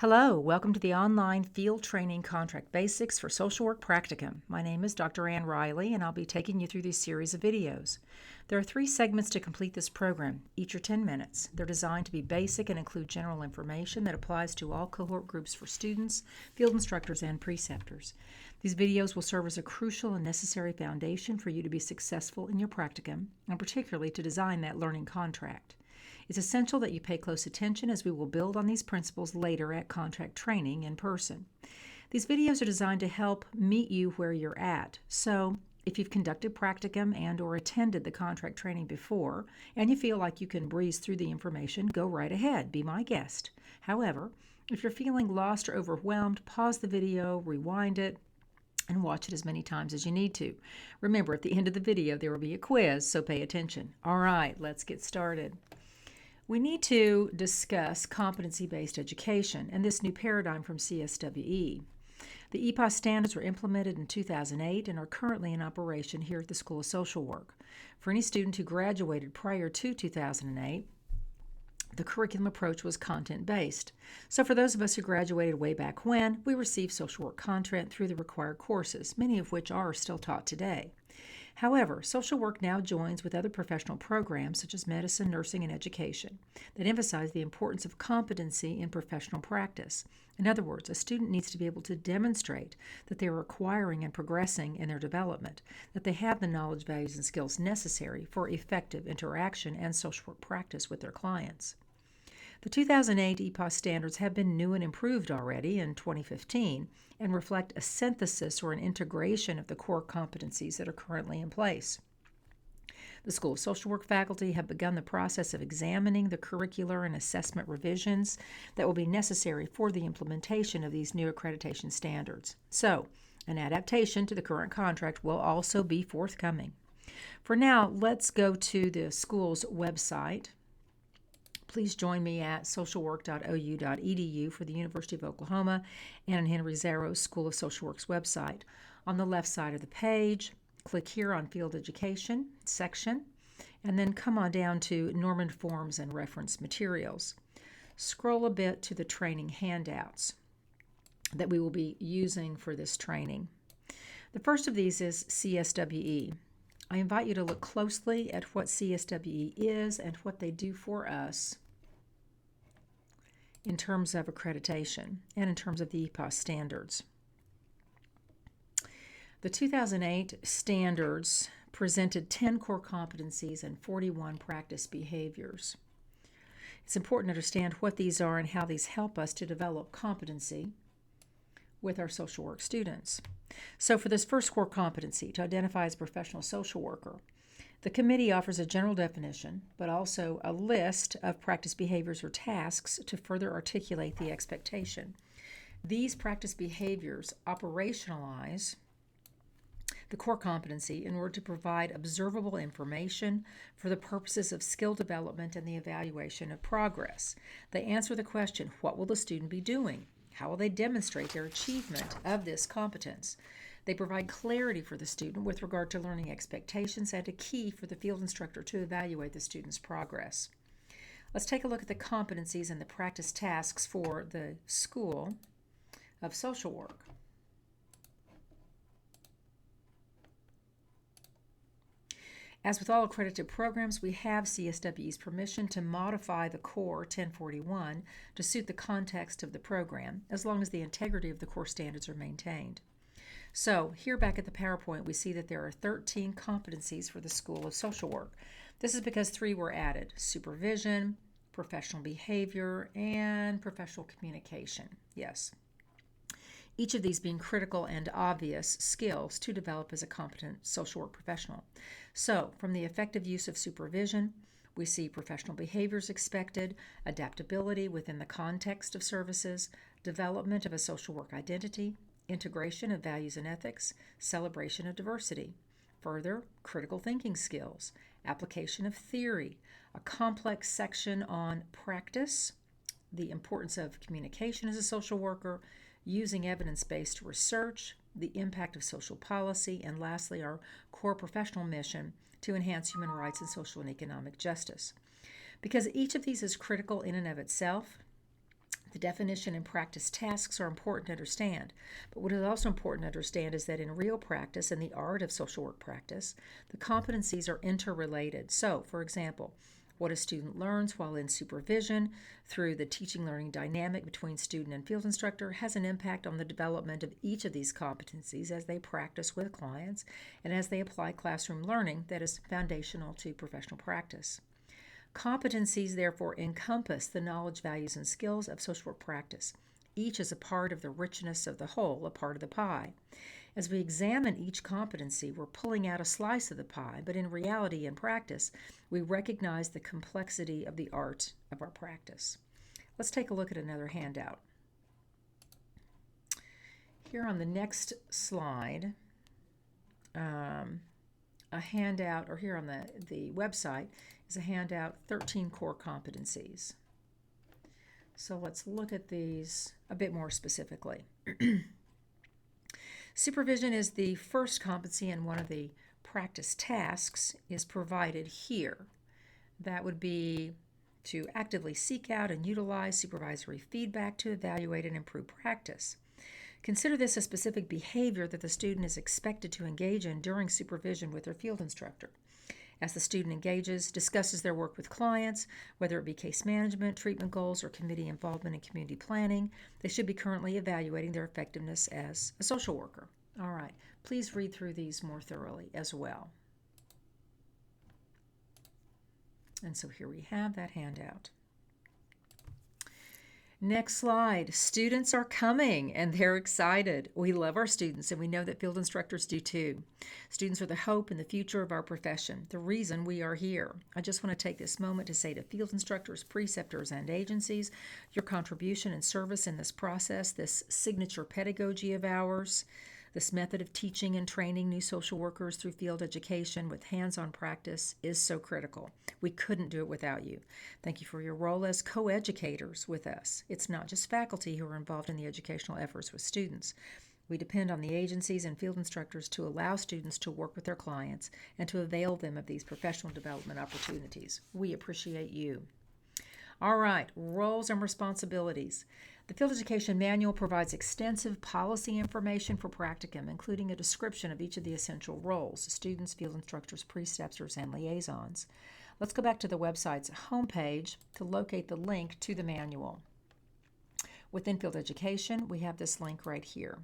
Hello, welcome to the online field training contract basics for social work practicum. My name is Dr. Ann Riley, and I'll be taking you through this series of videos. There are 3 segments to complete this program. Each are 10 minutes. They're designed to be basic and include general information that applies to all cohort groups for students, field instructors, and preceptors. These videos will serve as a crucial and necessary foundation for you to be successful in your practicum, and particularly to design that learning contract. It's essential that you pay close attention as we will build on these principles later at contract training in person. These videos are designed to help meet you where you're at. So, if you've conducted practicum and or attended the contract training before, and you feel like you can breeze through the information, go right ahead, be my guest. However, if you're feeling lost or overwhelmed, pause the video, rewind it, and watch it as many times as you need to. Remember, at the end of the video, there will be a quiz, so pay attention. All right, let's get started. We need to discuss competency-based education and this new paradigm from CSWE. The EPOS standards were implemented in 2008 and are currently in operation here at the School of Social Work. For any student who graduated prior to 2008, the curriculum approach was content-based. So for those of us who graduated way back when, we received social work content through the required courses, many of which are still taught today. However, social work now joins with other professional programs such as medicine, nursing, and education that emphasize the importance of competency in professional practice. In other words, a student needs to be able to demonstrate that they are acquiring and progressing in their development, that they have the knowledge, values, and skills necessary for effective interaction and social work practice with their clients. The 2008 EPOS standards have been new and improved already in 2015 and reflect a synthesis or an integration of the core competencies that are currently in place. The School of Social Work faculty have begun the process of examining the curricular and assessment revisions that will be necessary for the implementation of these new accreditation standards. So, an adaptation to the current contract will also be forthcoming. For now, let's go to the school's website. Please join me at socialwork.ou.edu for the University of Oklahoma and Henry Zarrow School of Social Work's website. On the left side of the page, click here on Field Education section, and then come on down to Norman Forms and Reference Materials. Scroll a bit to the training handouts that we will be using for this training. The first of these is CSWE. I invite you to look closely at what CSWE is and what they do for us in terms of accreditation and in terms of the EPOS standards. The 2008 standards presented 10 core competencies and 41 practice behaviors. It's important to understand what these are and how these help us to develop competency with our social work students. So for this first core competency, to identify as a professional social worker, the committee offers a general definition, but also a list of practice behaviors or tasks to further articulate the expectation. These practice behaviors operationalize the core competency in order to provide observable information for the purposes of skill development and the evaluation of progress. They answer the question, what will the student be doing? How will they demonstrate their achievement of this competence? They provide clarity for the student with regard to learning expectations and a key for the field instructor to evaluate the student's progress. Let's take a look at the competencies and the practice tasks for the School of Social Work. As with all accredited programs, we have CSWE's permission to modify the core 1041 to suit the context of the program, as long as the integrity of the core standards are maintained. So, here back at the PowerPoint, we see that there are 13 competencies for the School of Social Work. This is because 3 were added: supervision, professional behavior, and professional communication. Yes. Each of these being critical and obvious skills to develop as a competent social work professional. So, from the effective use of supervision, we see professional behaviors expected, adaptability within the context of services, development of a social work identity, integration of values and ethics, celebration of diversity. Further, critical thinking skills, application of theory, a complex section on practice, the importance of communication as a social worker, using evidence-based research, the impact of social policy, and lastly, our core professional mission to enhance human rights and social and economic justice. Because each of these is critical in and of itself, The definition and practice tasks are important to understand, but what is also important to understand is that in real practice and the art of social work practice, the competencies are interrelated. So, for example, what a student learns while in supervision through the teaching-learning dynamic between student and field instructor has an impact on the development of each of these competencies as they practice with clients and as they apply classroom learning that is foundational to professional practice. Competencies, therefore, encompass the knowledge, values, and skills of social work practice. Each is a part of the richness of the whole, a part of the pie. As we examine each competency, we're pulling out a slice of the pie, but in reality and practice, we recognize the complexity of the art of our practice. Let's take a look at another handout. Here on the next slide, a handout, or here on the website, is a handout, 13 core competencies. So let's look at these a bit more specifically. Supervision is the first competency, and one of the practice tasks is provided here. That would be to actively seek out and utilize supervisory feedback to evaluate and improve practice. Consider this a specific behavior that the student is expected to engage in during supervision with their field instructor. As the student engages, discusses their work with clients, whether it be case management, treatment goals, or committee involvement in community planning, they should be currently evaluating their effectiveness as a social worker. All right, please read through these more thoroughly as well. And so here we have that handout. Next slide. Students are coming and they're excited. We love our students and we know that field instructors do too. Students are the hope and the future of our profession, the reason we are here. I just want to take this moment to say to field instructors, preceptors, and agencies, your contribution and service in this process, this signature pedagogy of ours, this method of teaching and training new social workers through field education with hands-on practice is so critical. We couldn't do it without you. Thank you for your role as co-educators with us. It's not just faculty who are involved in the educational efforts with students. We depend on the agencies and field instructors to allow students to work with their clients and to avail them of these professional development opportunities. We appreciate you. All right, roles and responsibilities. The Field Education Manual provides extensive policy information for practicum, including a description of each of the essential roles: students, field instructors, preceptors, and liaisons. Let's go back to the website's homepage to locate the link to the manual. Within Field Education, we have this link right here,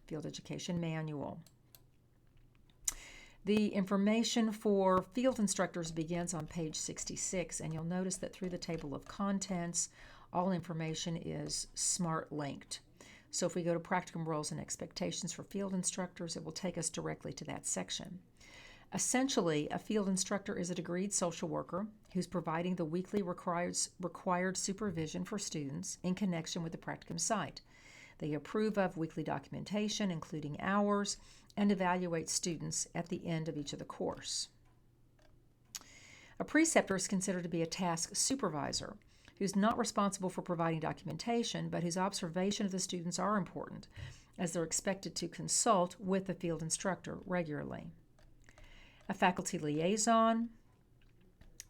Field Education Manual. The information for field instructors begins on page 66, and you'll notice that through the table of contents, all information is SMART linked. So if we go to Practicum Roles and Expectations for Field Instructors, it will take us directly to that section. Essentially, a field instructor is a degreed social worker who's providing the weekly required supervision for students in connection with the practicum site. They approve of weekly documentation, including hours, and evaluate students at the end of each of the course. A preceptor is considered to be a task supervisor who's not responsible for providing documentation, but whose observation of the students are important, as they're expected to consult with the field instructor regularly. A faculty liaison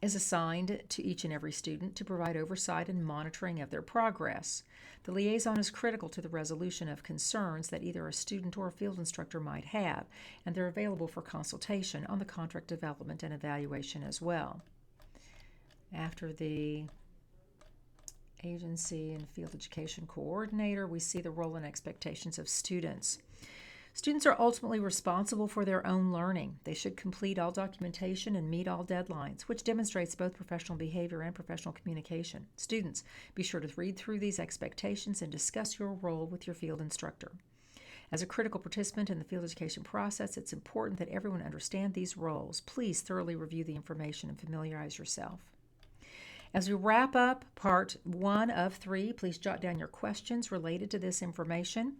is assigned to each and every student to provide oversight and monitoring of their progress. The liaison is critical to the resolution of concerns that either a student or a field instructor might have, and they're available for consultation on the contract development and evaluation as well. After the agency and field education coordinator, we see the role and expectations of students. Students are ultimately responsible for their own learning. They should complete all documentation and meet all deadlines, which demonstrates both professional behavior and professional communication. Students, be sure to read through these expectations and discuss your role with your field instructor. As a critical participant in the field education process, it's important that everyone understand these roles. Please thoroughly review the information and familiarize yourself. As we wrap up part 1 of 3, please jot down your questions related to this information.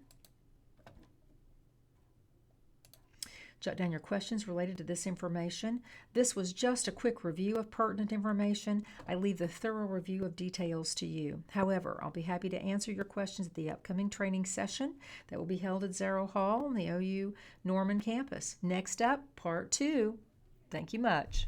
Jot down your questions related to this information. This was just a quick review of pertinent information. I leave the thorough review of details to you. However, I'll be happy to answer your questions at the upcoming training session that will be held at Zero Hall on the OU Norman campus. Next up, part 2. Thank you much.